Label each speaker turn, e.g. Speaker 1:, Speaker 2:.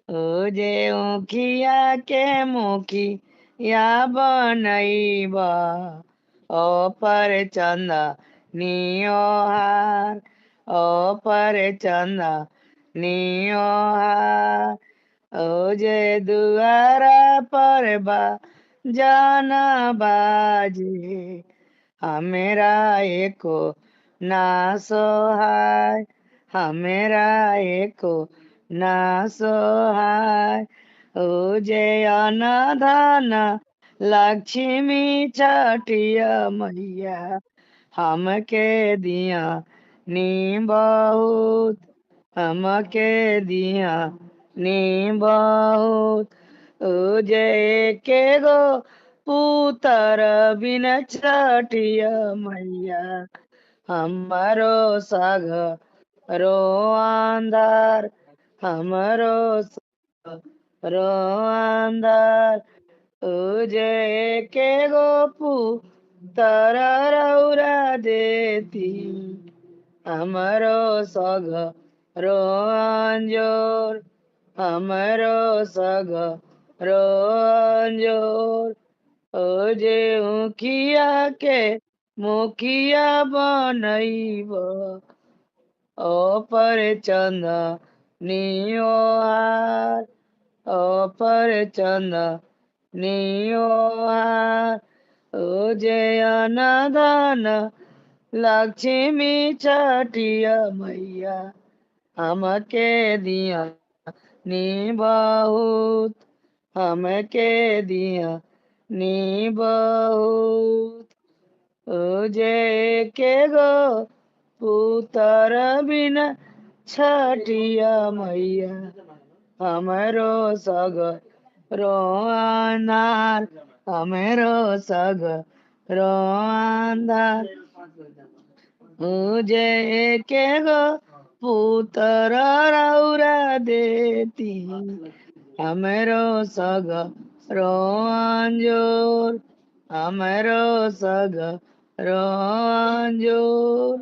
Speaker 1: ओ जे ऊखिया के मुखिया बनैबा ओ पर चंदा नियोहार ओ पर चंदा नियोहार ओ जे दुआरा पर बा जाना बाजे हमेरा एको ना सोहाय हमेरा एको ना सोहाय ओ जय अनाधान लक्ष्मी छठिया मैया हमके दिया नी बहुत हमके दिया नी बहुत ओ जय के गो पुतर बिन छठिया मैया हमारो साग रो अंधार हमारो रो अंधार उजे के गोपू तारा रौरा देती हमारो सग रो अंजोर हमारो सग रो अंजोर ओ जे मुखिया के मुखिया बनैब ओ पर चंदा नियोहार ओ पर चंदा नियोहार ओ जय अनादान लक्ष्मी छठिया मैया हमके दिया नी बहुत हमके दिया नी बहुत ओ जे के गो पुतर बिन छठिया मैया हमरो सग रोनार हमरो सग रोनार मुझे के गो पुत्र रौरा देती हमरो सग रोंजोर हमरो सग रोंजोर